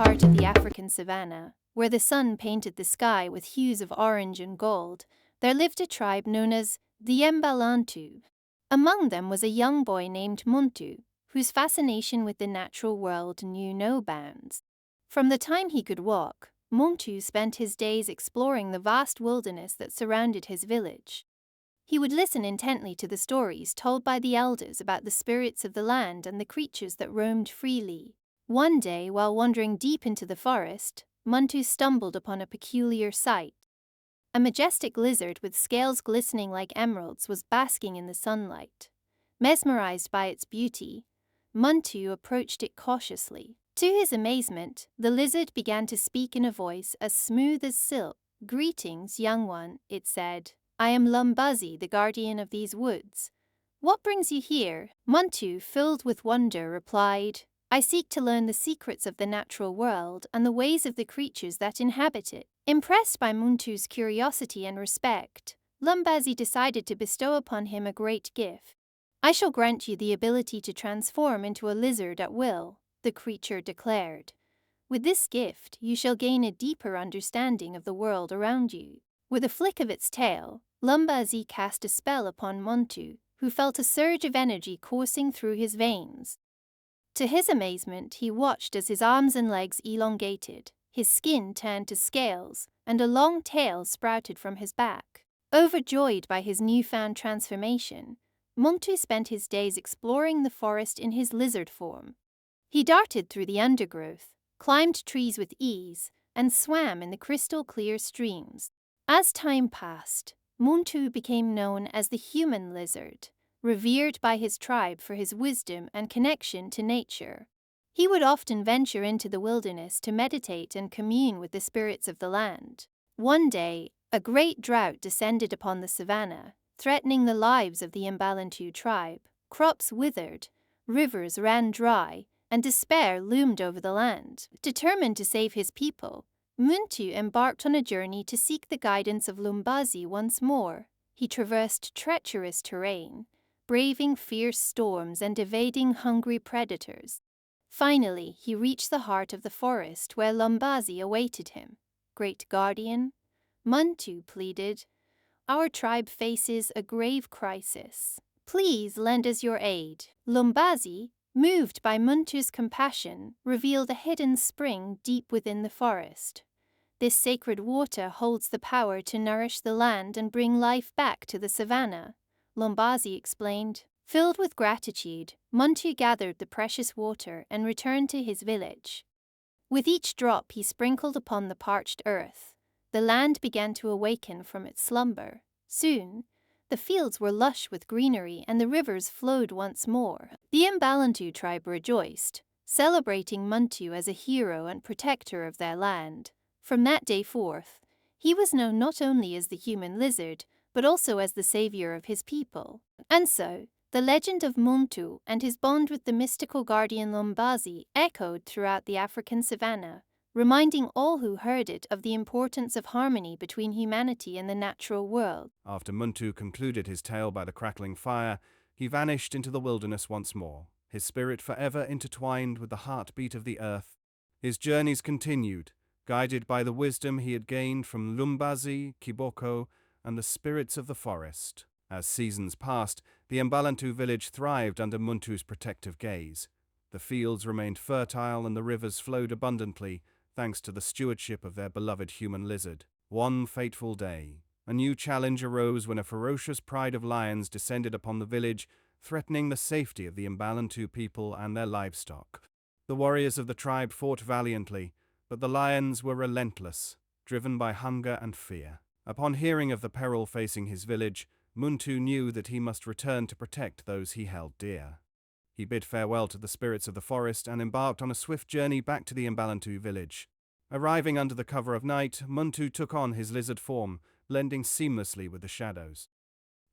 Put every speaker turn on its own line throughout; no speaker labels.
heart of the African savanna, where the sun painted the sky with hues of orange and gold, there lived a tribe known as the Mbalantu. Among them was a young boy named Muntu, whose fascination with the natural world knew no bounds. From the time he could walk, Muntu spent his days exploring the vast wilderness that surrounded his village. He would listen intently to the stories told by the elders about the spirits of the land and the creatures that roamed freely. One day, while wandering deep into the forest, Muntu stumbled upon a peculiar sight. A majestic lizard with scales glistening like emeralds was basking in the sunlight. Mesmerized by its beauty, Muntu approached it cautiously. To his amazement, the lizard began to speak in a voice as smooth as silk. "Greetings, young one," it said. "I am Lumbazi, the guardian of these woods. What brings you here?" Muntu, filled with wonder, replied, "I seek to learn the secrets of the natural world and the ways of the creatures that inhabit it." Impressed by Muntu's curiosity and respect, Lumbazi decided to bestow upon him a great gift. "I shall grant you the ability to transform into a lizard at will," the creature declared. "With this gift, you shall gain a deeper understanding of the world around you." With a flick of its tail, Lumbazi cast a spell upon Muntu, who felt a surge of energy coursing through his veins. To his amazement, he watched as his arms and legs elongated, his skin turned to scales, and a long tail sprouted from his back. Overjoyed by his newfound transformation, Muntu spent his days exploring the forest in his lizard form. He darted through the undergrowth, climbed trees with ease, and swam in the crystal-clear streams. As time passed, Muntu became known as the human lizard, revered by his tribe for his wisdom and connection to nature. He would often venture into the wilderness to meditate and commune with the spirits of the land. One day, a great drought descended upon the savanna, threatening the lives of the Mbalantu tribe. Crops withered, rivers ran dry, and despair loomed over the land. Determined to save his people, Muntu embarked on a journey to seek the guidance of Lumbazi once more. He traversed treacherous terrain, braving fierce storms and evading hungry predators. Finally, he reached the heart of the forest where Lumbazi awaited him. "Great guardian," Muntu pleaded, "our tribe faces a grave crisis. Please lend us your aid." Lumbazi, moved by Muntu's compassion, revealed a hidden spring deep within the forest. "This sacred water holds the power to nourish the land and bring life back to the savanna," Lumbazi explained. Filled with gratitude, Muntu gathered the precious water and returned to his village. With each drop he sprinkled upon the parched earth, the land began to awaken from its slumber. Soon, the fields were lush with greenery and the rivers flowed once more. The Mbalantu tribe rejoiced, celebrating Muntu as a hero and protector of their land. From that day forth, he was known not only as the human lizard, but also as the savior of his people. And so, the legend of Muntu and his bond with the mystical guardian Lumbazi echoed throughout the African savanna, reminding all who heard it of the importance of harmony between humanity and the natural world.
After Muntu concluded his tale by the crackling fire, he vanished into the wilderness once more, his spirit forever intertwined with the heartbeat of the earth. His journeys continued, guided by the wisdom he had gained from Lumbazi, Kiboko, and the spirits of the forest. As seasons passed, the Mbalantu village thrived under Muntu's protective gaze. The fields remained fertile and the rivers flowed abundantly, thanks to the stewardship of their beloved human lizard. One fateful day, a new challenge arose when a ferocious pride of lions descended upon the village, threatening the safety of the Mbalantu people and their livestock. The warriors of the tribe fought valiantly, but the lions were relentless, driven by hunger and fear. Upon hearing of the peril facing his village, Muntu knew that he must return to protect those he held dear. He bid farewell to the spirits of the forest and embarked on a swift journey back to the Mbalantu village. Arriving under the cover of night, Muntu took on his lizard form, blending seamlessly with the shadows.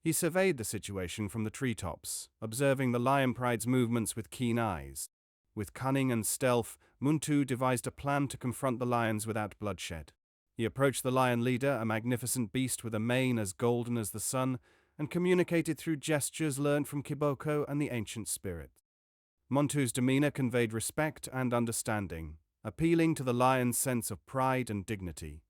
He surveyed the situation from the treetops, observing the lion pride's movements with keen eyes. With cunning and stealth, Muntu devised a plan to confront the lions without bloodshed. He approached the lion leader, a magnificent beast with a mane as golden as the sun, and communicated through gestures learned from Kiboko and the ancient spirit. Muntu's demeanor conveyed respect and understanding, appealing to the lion's sense of pride and dignity.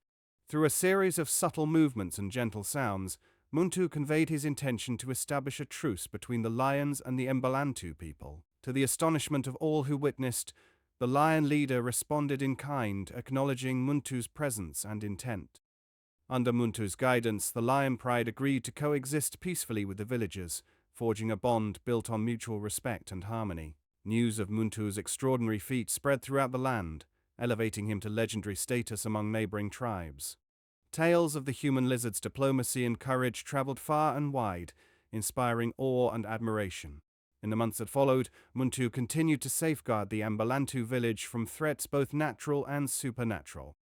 Through a series of subtle movements and gentle sounds, Muntu conveyed his intention to establish a truce between the lions and the Mbalantu people. To the astonishment of all who witnessed, the lion leader responded in kind, acknowledging Muntu's presence and intent. Under Muntu's guidance, the lion pride agreed to coexist peacefully with the villagers, forging a bond built on mutual respect and harmony. News of Muntu's extraordinary feat spread throughout the land, elevating him to legendary status among neighboring tribes. Tales of the human lizard's diplomacy and courage traveled far and wide, inspiring awe and admiration. In the months that followed, Muntu continued to safeguard the Ambalantu village from threats both natural and supernatural.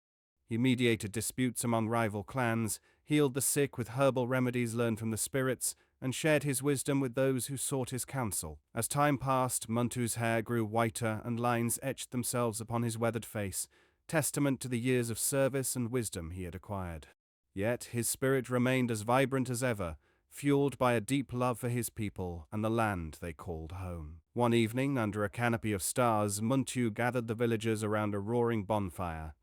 He mediated disputes among rival clans, healed the sick with herbal remedies learned from the spirits, and shared his wisdom with those who sought his counsel. As time passed, Muntu's hair grew whiter and lines etched themselves upon his weathered face, testament to the years of service and wisdom he had acquired. Yet his spirit remained as vibrant as ever, fueled by a deep love for his people and the land they called home. One evening, under a canopy of stars, Muntu gathered the villagers around a roaring bonfire.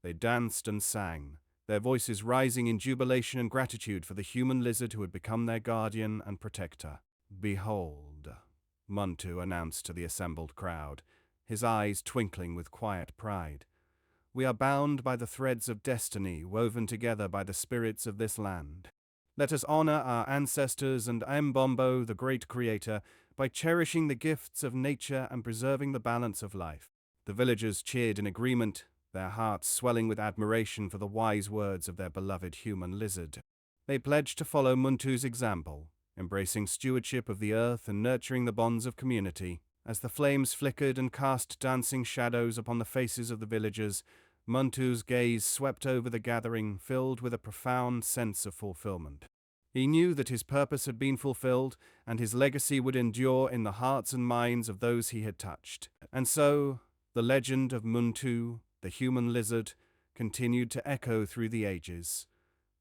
They danced and sang, their voices rising in jubilation and gratitude for the human lizard who had become their guardian and protector. "Behold," Muntu announced to the assembled crowd, his eyes twinkling with quiet pride. "We are bound by the threads of destiny woven together by the spirits of this land. Let us honor our ancestors and Mbombo, the great creator, by cherishing the gifts of nature and preserving the balance of life." The villagers cheered in agreement, their hearts swelling with admiration for the wise words of their beloved human lizard. They pledged to follow Muntu's example, embracing stewardship of the earth and nurturing the bonds of community. As the flames flickered and cast dancing shadows upon the faces of the villagers, Muntu's gaze swept over the gathering, filled with a profound sense of fulfillment. He knew that his purpose had been fulfilled, and his legacy would endure in the hearts and minds of those he had touched. And so, the legend of Muntu, the human lizard, continued to echo through the ages,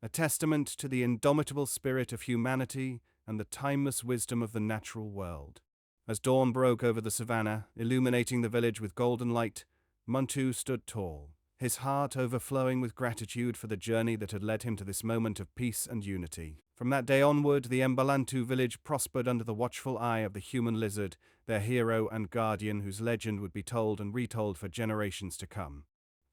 a testament to the indomitable spirit of humanity and the timeless wisdom of the natural world. As dawn broke over the savannah, illuminating the village with golden light, Muntu stood tall, his heart overflowing with gratitude for the journey that had led him to this moment of peace and unity. From that day onward, the Mbalantu village prospered under the watchful eye of the human lizard, their hero and guardian whose legend would be told and retold for generations to come.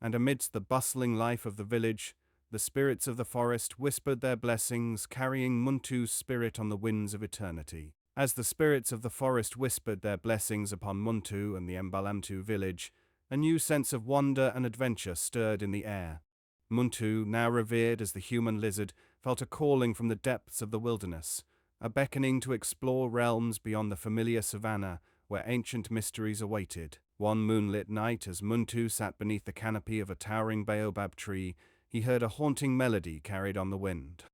And amidst the bustling life of the village, the spirits of the forest whispered their blessings, carrying Muntu's spirit on the winds of eternity. As the spirits of the forest whispered their blessings upon Muntu and the Mbalantu village, a new sense of wonder and adventure stirred in the air. Muntu, now revered as the human lizard, felt a calling from the depths of the wilderness, a beckoning to explore realms beyond the familiar savanna where ancient mysteries awaited. One moonlit night, as Muntu sat beneath the canopy of a towering baobab tree, he heard a haunting melody carried on the wind.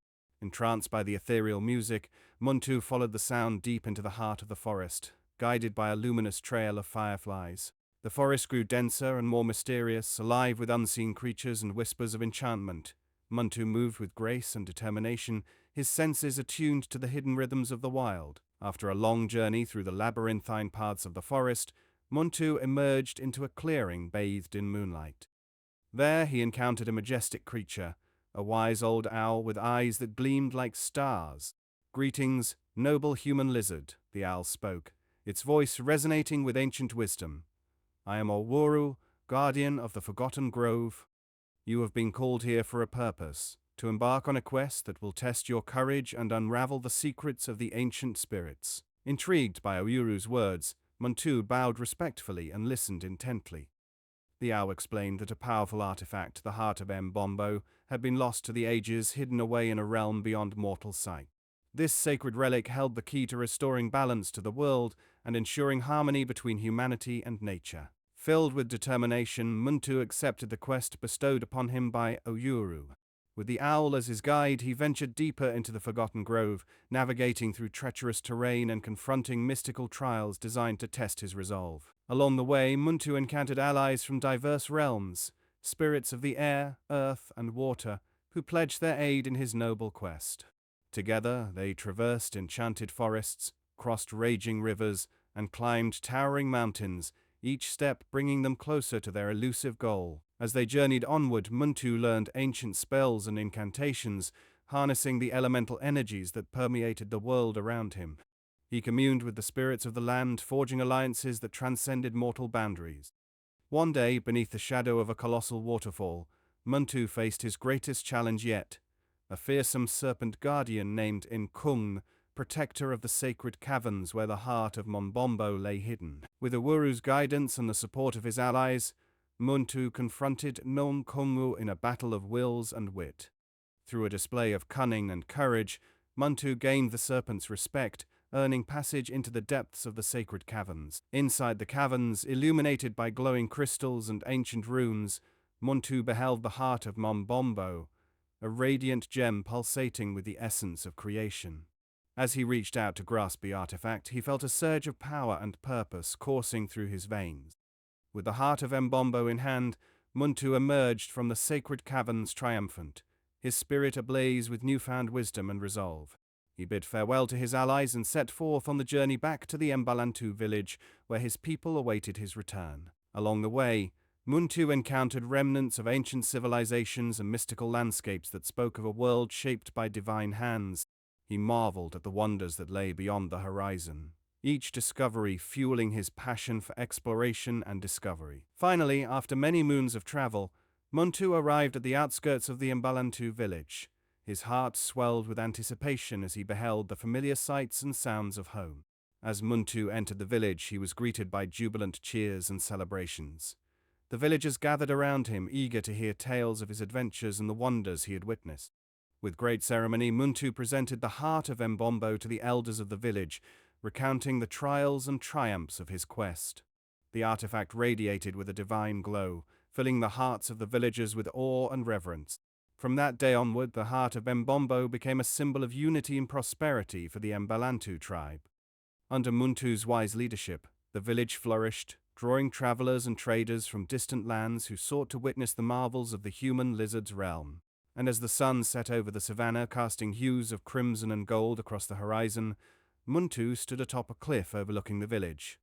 Entranced by the ethereal music, Muntu followed the sound deep into the heart of the forest, guided by a luminous trail of fireflies. The forest grew denser and more mysterious, alive with unseen creatures and whispers of enchantment. Muntu moved with grace and determination, his senses attuned to the hidden rhythms of the wild. After a long journey through the labyrinthine paths of the forest, Muntu emerged into a clearing bathed in moonlight. There he encountered a majestic creature, a wise old owl with eyes that gleamed like stars. "Greetings, noble human lizard," the owl spoke, its voice resonating with ancient wisdom. "I am Owuru, guardian of the Forgotten Grove. You have been called here for a purpose, to embark on a quest that will test your courage and unravel the secrets of the ancient spirits." Intrigued by Owuru's words, Muntu bowed respectfully and listened intently. The owl explained that a powerful artifact, the heart of Mbombo, had been lost to the ages, hidden away in a realm beyond mortal sight. This sacred relic held the key to restoring balance to the world and ensuring harmony between humanity and nature. Filled with determination, Muntu accepted the quest bestowed upon him by Owuru. With the owl as his guide, he ventured deeper into the Forgotten Grove, navigating through treacherous terrain and confronting mystical trials designed to test his resolve. Along the way, Muntu encountered allies from diverse realms, spirits of the air, earth, and water, who pledged their aid in his noble quest. Together, they traversed enchanted forests, crossed raging rivers, and climbed towering mountains, each step bringing them closer to their elusive goal. As they journeyed onward, Muntu learned ancient spells and incantations, harnessing the elemental energies that permeated the world around him. He communed with the spirits of the land, forging alliances that transcended mortal boundaries. One day, beneath the shadow of a colossal waterfall, Muntu faced his greatest challenge yet, a fearsome serpent guardian named Nkung, protector of the sacred caverns where the heart of Mombombo lay hidden. With Uwuru's guidance and the support of his allies, Muntu confronted Nonkongu in a battle of wills and wit. Through a display of cunning and courage, Muntu gained the serpent's respect, earning passage into the depths of the sacred caverns. Inside the caverns, illuminated by glowing crystals and ancient runes, Muntu beheld the heart of Mombombo, a radiant gem pulsating with the essence of creation. As he reached out to grasp the artifact, he felt a surge of power and purpose coursing through his veins. With the heart of Mbombo in hand, Muntu emerged from the sacred caverns triumphant, his spirit ablaze with newfound wisdom and resolve. He bid farewell to his allies and set forth on the journey back to the Mbalantu village, where his people awaited his return. Along the way, Muntu encountered remnants of ancient civilizations and mystical landscapes that spoke of a world shaped by divine hands. He marveled at the wonders that lay beyond the horizon, each discovery fueling his passion for exploration and discovery. Finally, after many moons of travel, Muntu arrived at the outskirts of the Mbalantu village. His heart swelled with anticipation as he beheld the familiar sights and sounds of home. As Muntu entered the village, he was greeted by jubilant cheers and celebrations. The villagers gathered around him, eager to hear tales of his adventures and the wonders he had witnessed. With great ceremony, Muntu presented the heart of Mbombo to the elders of the village, recounting the trials and triumphs of his quest. The artifact radiated with a divine glow, filling the hearts of the villagers with awe and reverence. From that day onward, the heart of Mbombo became a symbol of unity and prosperity for the Mbalantu tribe. Under Muntu's wise leadership, the village flourished, drawing travelers and traders from distant lands who sought to witness the marvels of the human lizard's realm. And as the sun set over the savannah, casting hues of crimson and gold across the horizon, Muntu stood atop a cliff overlooking the village.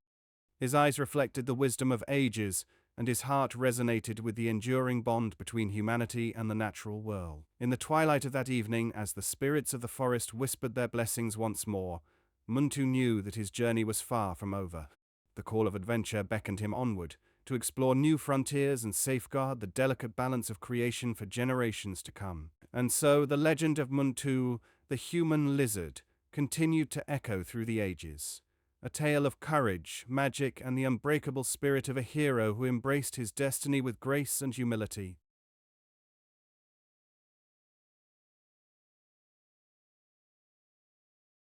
His eyes reflected the wisdom of ages, and his heart resonated with the enduring bond between humanity and the natural world. In the twilight of that evening, as the spirits of the forest whispered their blessings once more, Muntu knew that his journey was far from over. The call of adventure beckoned him onward, to explore new frontiers and safeguard the delicate balance of creation for generations to come. And so the legend of Muntu, the human lizard, continued to echo through the ages. A tale of courage, magic, and the unbreakable spirit of a hero who embraced his destiny with grace and humility.